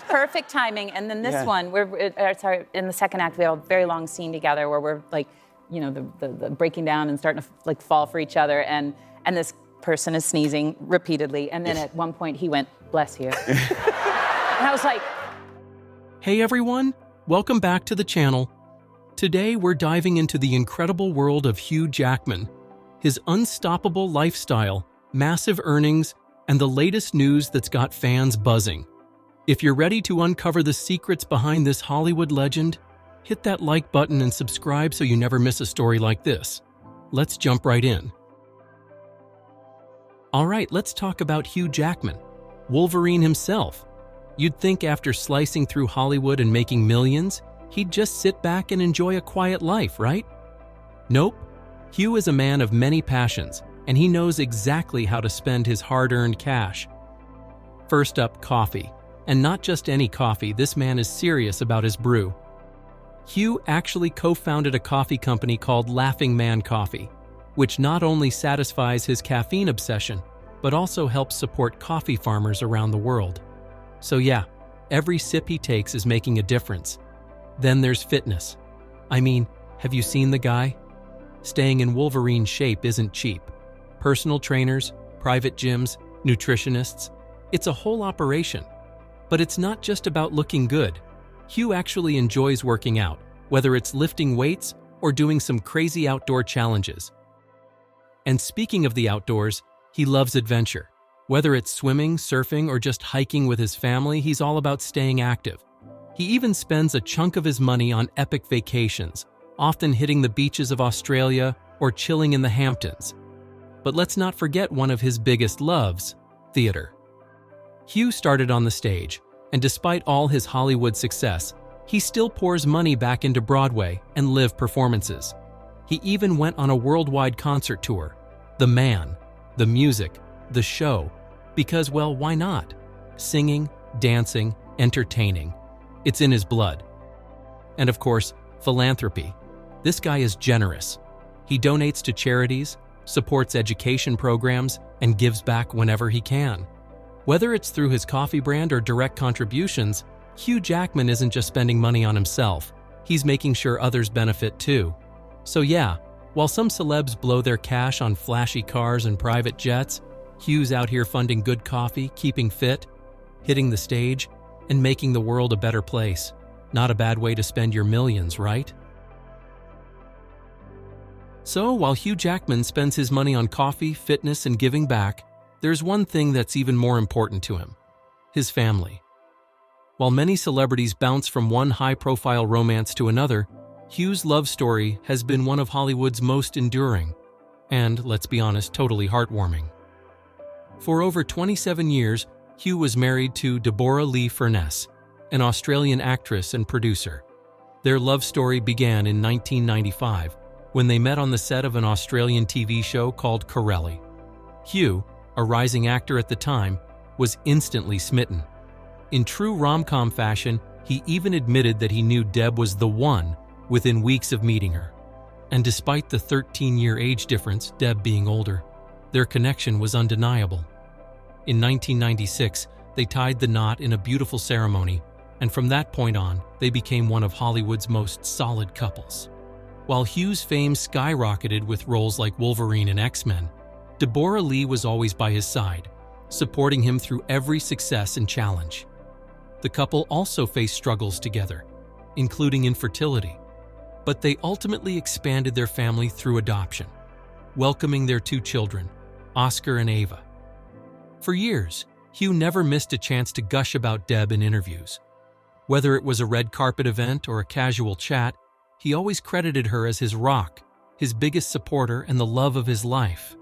perfect timing. And then this Yeah. one, sorry, in the second act, we have a very long scene together where we're like, you know, the breaking down and starting to like fall for each other. And this person is sneezing repeatedly. And then at one point he went, "Bless you." And I was like, Hey everyone, welcome back to the channel. Today we're diving into the incredible world of Hugh Jackman, his unstoppable lifestyle, massive earnings, and the latest news that's got fans buzzing. If you're ready to uncover the secrets behind this Hollywood legend, hit that like button and subscribe so you never miss a story like this. Let's jump right in. All right, let's talk about Hugh Jackman, Wolverine himself. You'd think after slicing through Hollywood and making millions, he'd just sit back and enjoy a quiet life, right? Nope. Hugh is a man of many passions, and he knows exactly how to spend his hard-earned cash. First up, coffee. And not just any coffee, this man is serious about his brew. Hugh actually co-founded a coffee company called Laughing Man Coffee, which not only satisfies his caffeine obsession, but also helps support coffee farmers around the world. So yeah, every sip he takes is making a difference. Then there's fitness. I mean, have you seen the guy? Staying in Wolverine shape isn't cheap. Personal trainers, private gyms, nutritionists, it's a whole operation. But it's not just about looking good. Hugh actually enjoys working out, whether it's lifting weights or doing some crazy outdoor challenges. And speaking of the outdoors, he loves adventure. Whether it's swimming, surfing, or just hiking with his family, he's all about staying active. He even spends a chunk of his money on epic vacations, often hitting the beaches of Australia or chilling in the Hamptons. But let's not forget one of his biggest loves, theater. Hugh started on the stage, and despite all his Hollywood success, he still pours money back into Broadway and live performances. He even went on a worldwide concert tour. The man, the music, the show, because, well, why not? Singing, dancing, entertaining. It's in his blood. And of course, philanthropy. This guy is generous. He donates to charities, supports education programs, and gives back whenever he can. Whether it's through his coffee brand or direct contributions, Hugh Jackman isn't just spending money on himself, he's making sure others benefit too. So yeah, while some celebs blow their cash on flashy cars and private jets, Hugh's out here funding good coffee, keeping fit, hitting the stage, and making the world a better place. Not a bad way to spend your millions, right? So while Hugh Jackman spends his money on coffee, fitness, and giving back, there's one thing that's even more important to him: his family. While many celebrities bounce from one high-profile romance to another, Hugh's love story has been one of Hollywood's most enduring and, let's be honest, totally heartwarming. For over 27 years, Hugh was married to Deborah Lee Furness, an Australian actress and producer. Their love story began in 1995 when they met on the set of an Australian TV show called Corelli. Hugh, a rising actor at the time, was instantly smitten. In true rom-com fashion, he even admitted that he knew Deb was the one within weeks of meeting her. And despite the 13-year age difference, Deb being older, their connection was undeniable. In 1996, they tied the knot in a beautiful ceremony, and from that point on, they became one of Hollywood's most solid couples. While Hugh's fame skyrocketed with roles like Wolverine and X-Men, Deborah Lee was always by his side, supporting him through every success and challenge. The couple also faced struggles together, including infertility, but they ultimately expanded their family through adoption, welcoming their two children, Oscar and Ava. For years, Hugh never missed a chance to gush about Deb in interviews. Whether it was a red carpet event or a casual chat, he always credited her as his rock, his biggest supporter, and the love of his life.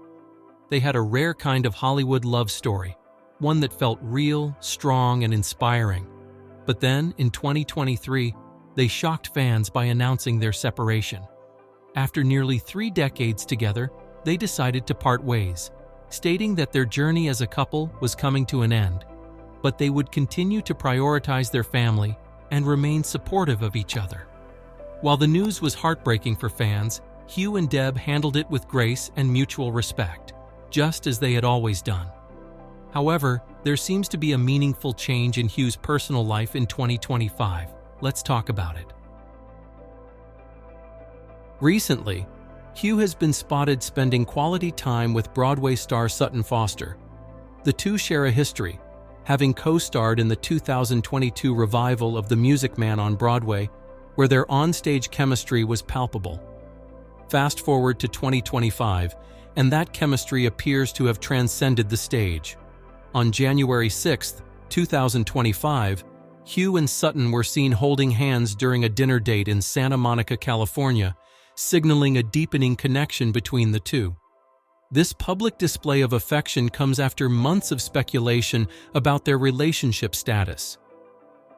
They had a rare kind of Hollywood love story, one that felt real, strong, and inspiring. But then, in 2023, they shocked fans by announcing their separation. After nearly 3 decades together, they decided to part ways, stating that their journey as a couple was coming to an end, but they would continue to prioritize their family and remain supportive of each other. While the news was heartbreaking for fans, Hugh and Deb handled it with grace and mutual respect, just as they had always done. However, there seems to be a meaningful change in Hugh's personal life in 2025. Let's talk about it. Recently, Hugh has been spotted spending quality time with Broadway star Sutton Foster. The two share a history, having co-starred in the 2022 revival of The Music Man on Broadway, where their onstage chemistry was palpable. Fast forward to 2025, and that chemistry appears to have transcended the stage. On January 6, 2025, Hugh and Sutton were seen holding hands during a dinner date in Santa Monica, California, signaling a deepening connection between the two. This public display of affection comes after months of speculation about their relationship status.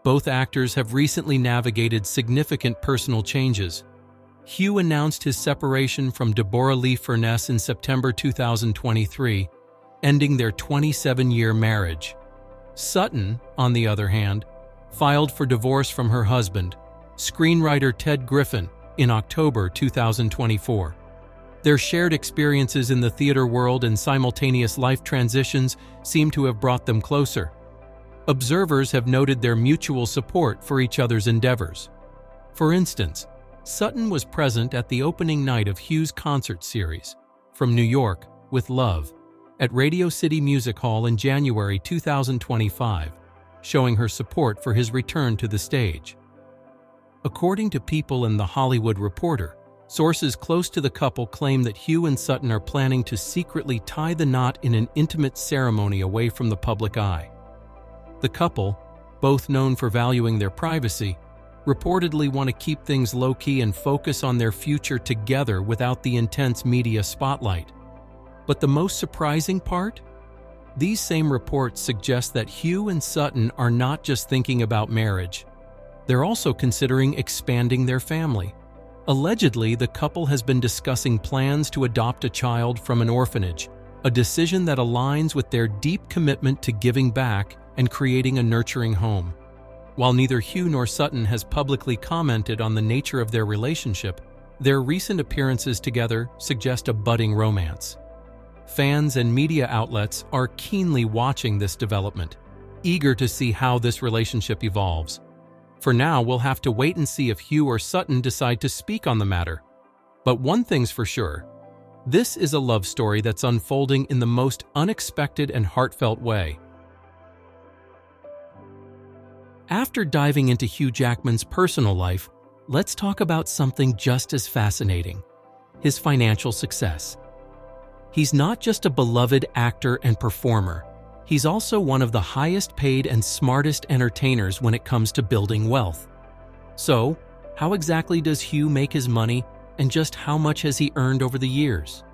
Both actors have recently navigated significant personal changes. Hugh announced his separation from Deborah Lee Furness in September 2023, ending their 27-year marriage. Sutton, on the other hand, filed for divorce from her husband, screenwriter Ted Griffin, in October 2024. Their shared experiences in the theater world and simultaneous life transitions seem to have brought them closer. Observers have noted their mutual support for each other's endeavors. For instance, Sutton was present at the opening night of Hugh's concert series, From New York with Love, at Radio City Music Hall in January 2025, showing her support for his return to the stage. According to People and The Hollywood Reporter, sources close to the couple claim that Hugh and Sutton are planning to secretly tie the knot in an intimate ceremony away from the public eye. The couple, both known for valuing their privacy, reportedly want to keep things low-key and focus on their future together without the intense media spotlight. But the most surprising part? These same reports suggest that Hugh and Sutton are not just thinking about marriage. They're also considering expanding their family. Allegedly, the couple has been discussing plans to adopt a child from an orphanage, a decision that aligns with their deep commitment to giving back and creating a nurturing home. While neither Hugh nor Sutton has publicly commented on the nature of their relationship, their recent appearances together suggest a budding romance. Fans and media outlets are keenly watching this development, eager to see how this relationship evolves. For now, we'll have to wait and see if Hugh or Sutton decide to speak on the matter. But one thing's for sure, this is a love story that's unfolding in the most unexpected and heartfelt way. After diving into Hugh Jackman's personal life, let's talk about something just as fascinating: his financial success. He's not just a beloved actor and performer. He's also one of the highest paid and smartest entertainers when it comes to building wealth. So, how exactly does Hugh make his money, and just how much has he earned over the years?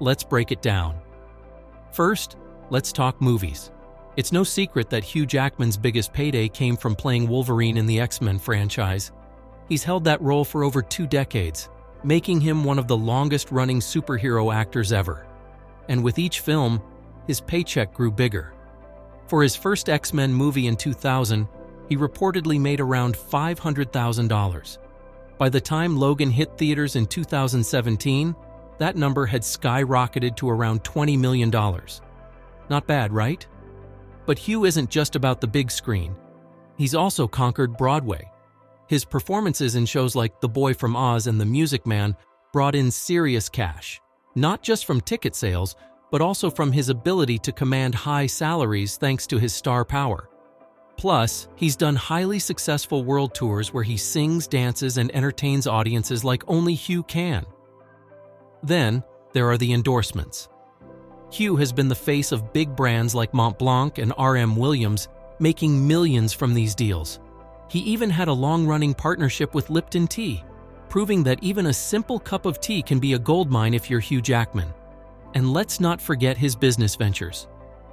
Let's break it down. First, let's talk movies. It's no secret that Hugh Jackman's biggest payday came from playing Wolverine in the X-Men franchise. He's held that role for over 2 decades, making him one of the longest-running superhero actors ever. And with each film, his paycheck grew bigger. For his first X-Men movie in 2000, he reportedly made around $500,000. By the time Logan hit theaters in 2017, that number had skyrocketed to around $20 million. Not bad, right? But Hugh isn't just about the big screen. He's also conquered Broadway. His performances in shows like The Boy from Oz and The Music Man brought in serious cash, not just from ticket sales, but also from his ability to command high salaries thanks to his star power. Plus, he's done highly successful world tours where he sings, dances, and entertains audiences like only Hugh can. Then, there are the endorsements. Hugh has been the face of big brands like Montblanc and R.M. Williams, making millions from these deals. He even had a long-running partnership with Lipton Tea, proving that even a simple cup of tea can be a goldmine if you're Hugh Jackman. And let's not forget his business ventures.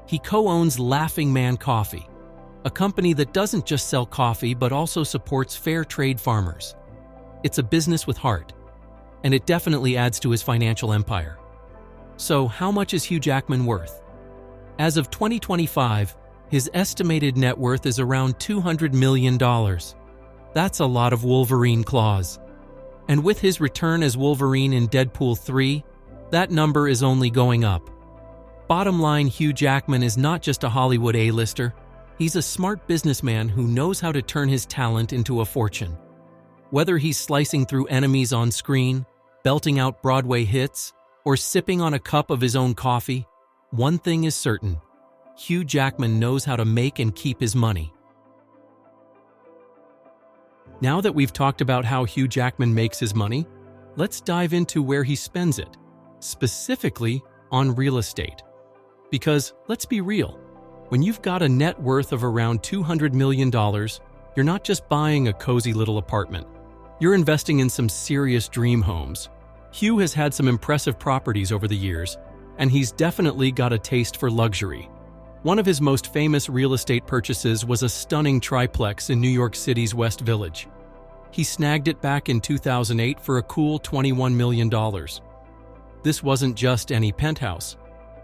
He co-owns Laughing Man Coffee, a company that doesn't just sell coffee but also supports fair trade farmers. It's a business with heart, and it definitely adds to his financial empire. So, how much is Hugh Jackman worth? As of 2025, his estimated net worth is around $200 million. That's a lot of Wolverine claws. And with his return as Wolverine in Deadpool 3, that number is only going up. Bottom line, Hugh Jackman is not just a Hollywood A-lister. He's a smart businessman who knows how to turn his talent into a fortune. Whether he's slicing through enemies on screen, belting out Broadway hits, or sipping on a cup of his own coffee, one thing is certain: Hugh Jackman knows how to make and keep his money. Now that we've talked about how Hugh Jackman makes his money, let's dive into where he spends it, specifically on real estate. Because, let's be real, when you've got a net worth of around $200 million, you're not just buying a cozy little apartment. You're investing in some serious dream homes. Hugh has had some impressive properties over the years, and he's definitely got a taste for luxury. One of his most famous real estate purchases was a stunning triplex in New York City's West Village. He snagged it back in 2008 for a cool $21 million. This wasn't just any penthouse.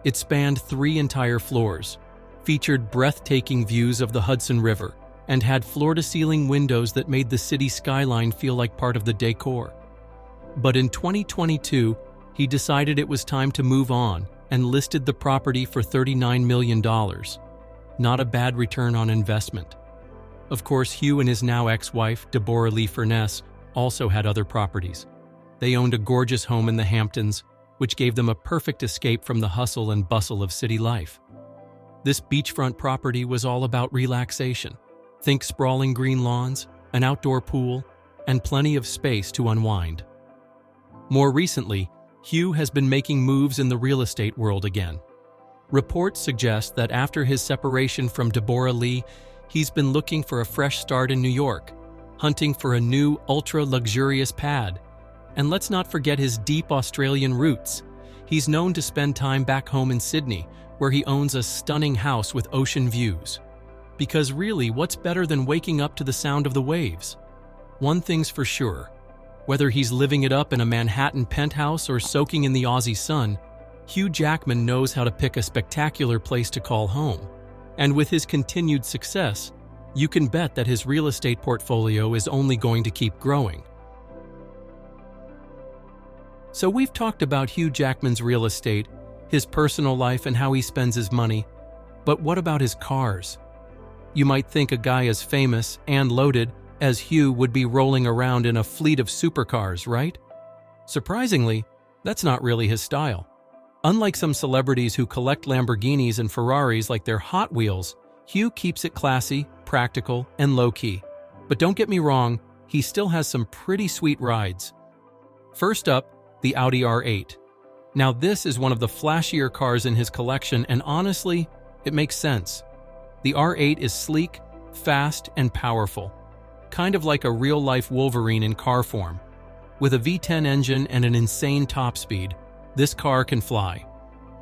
It spanned 3 entire floors, featured breathtaking views of the Hudson River, and had floor-to-ceiling windows that made the city skyline feel like part of the decor. But in 2022, he decided it was time to move on and listed the property for $39 million. Not a bad return on investment. Of course, Hugh and his now ex-wife, Deborah Lee Furness, also had other properties. They owned a gorgeous home in the Hamptons, which gave them a perfect escape from the hustle and bustle of city life. This beachfront property was all about relaxation. Think sprawling green lawns, an outdoor pool, and plenty of space to unwind. More recently, Hugh has been making moves in the real estate world again. Reports suggest that after his separation from Deborah Lee, he's been looking for a fresh start in New York, hunting for a new, ultra-luxurious pad. And let's not forget his deep Australian roots. He's known to spend time back home in Sydney, where he owns a stunning house with ocean views. Because really, what's better than waking up to the sound of the waves? One thing's for sure. Whether he's living it up in a Manhattan penthouse or soaking in the Aussie sun, Hugh Jackman knows how to pick a spectacular place to call home. And with his continued success, you can bet that his real estate portfolio is only going to keep growing. So we've talked about Hugh Jackman's real estate, his personal life, and how he spends his money. But what about his cars? You might think a guy as famous and loaded as Hugh would be rolling around in a fleet of supercars, right? Surprisingly, that's not really his style. Unlike some celebrities who collect Lamborghinis and Ferraris like they're Hot Wheels, Hugh keeps it classy, practical, and low-key. But don't get me wrong, he still has some pretty sweet rides. First up, the Audi R8. Now this is one of the flashier cars in his collection, and honestly, it makes sense. The R8 is sleek, fast, and powerful. Kind of like a real-life Wolverine in car form. With a V10 engine and an insane top speed, this car can fly.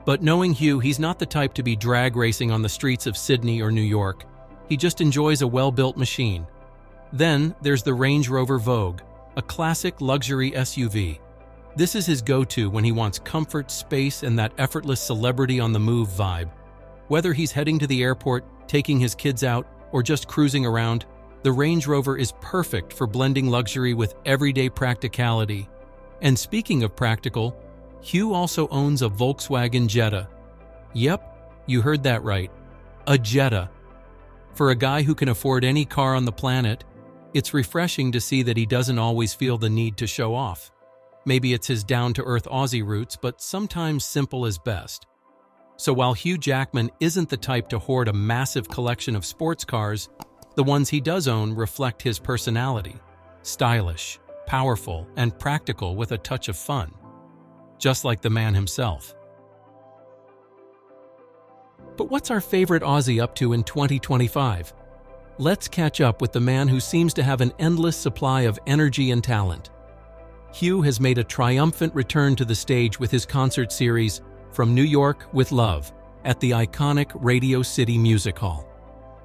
But knowing Hugh, he's not the type to be drag racing on the streets of Sydney or New York. He just enjoys a well-built machine. Then there's the Range Rover Vogue, a classic luxury SUV. This is his go-to when he wants comfort, space, and that effortless celebrity-on-the-move vibe. Whether he's heading to the airport, taking his kids out, or just cruising around, the Range Rover is perfect for blending luxury with everyday practicality. And speaking of practical, Hugh also owns a Volkswagen Jetta. Yep, you heard that right. A Jetta. For a guy who can afford any car on the planet, it's refreshing to see that he doesn't always feel the need to show off. Maybe it's his down-to-earth Aussie roots, but sometimes simple is best. So while Hugh Jackman isn't the type to hoard a massive collection of sports cars, the ones he does own reflect his personality. Stylish, powerful, and practical with a touch of fun. Just like the man himself. But what's our favorite Aussie up to in 2025? Let's catch up with the man who seems to have an endless supply of energy and talent. Hugh has made a triumphant return to the stage with his concert series, From New York with Love, at the iconic Radio City Music Hall.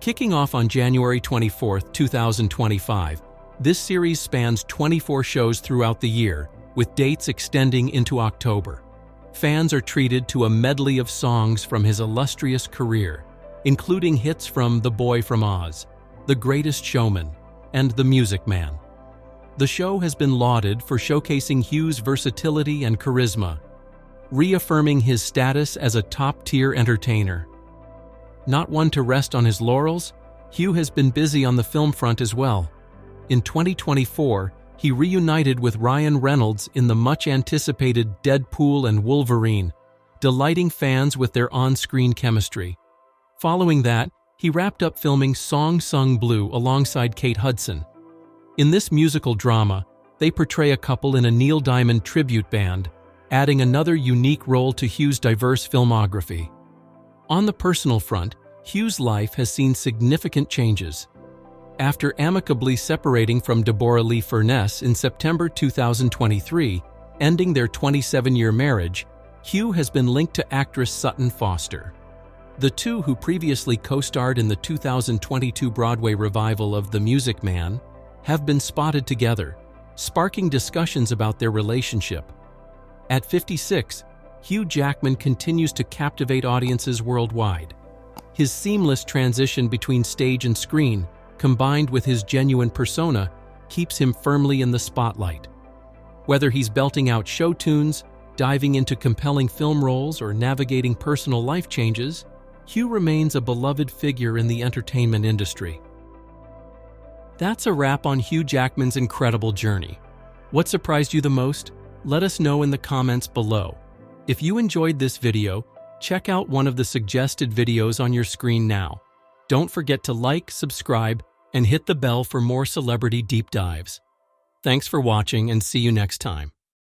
Kicking off on January 24, 2025, this series spans 24 shows throughout the year, with dates extending into October. Fans are treated to a medley of songs from his illustrious career, including hits from The Boy from Oz, The Greatest Showman, and The Music Man. The show has been lauded for showcasing Hugh's versatility and charisma. reaffirming his status as a top-tier entertainer. Not one to rest on his laurels, Hugh has been busy on the film front as well. In 2024, he reunited with Ryan Reynolds in the much-anticipated Deadpool and Wolverine, delighting fans with their on-screen chemistry. Following that, he wrapped up filming Song Sung Blue alongside Kate Hudson. In this musical drama, they portray a couple in a Neil Diamond tribute band, adding another unique role to Hugh's diverse filmography. On the personal front, Hugh's life has seen significant changes. After amicably separating from Deborah Lee Furness in September 2023, ending their 27-year marriage, Hugh has been linked to actress Sutton Foster. The two, who previously co-starred in the 2022 Broadway revival of The Music Man, have been spotted together, sparking discussions about their relationship. At 56, Hugh Jackman continues to captivate audiences worldwide. His seamless transition between stage and screen, combined with his genuine persona, keeps him firmly in the spotlight. Whether he's belting out show tunes, diving into compelling film roles, or navigating personal life changes, Hugh remains a beloved figure in the entertainment industry. That's a wrap on Hugh Jackman's incredible journey. What surprised you the most? Let us know in the comments below. If you enjoyed this video, check out one of the suggested videos on your screen now. Don't forget to like, subscribe, and hit the bell for more celebrity deep dives. Thanks for watching, and see you next time.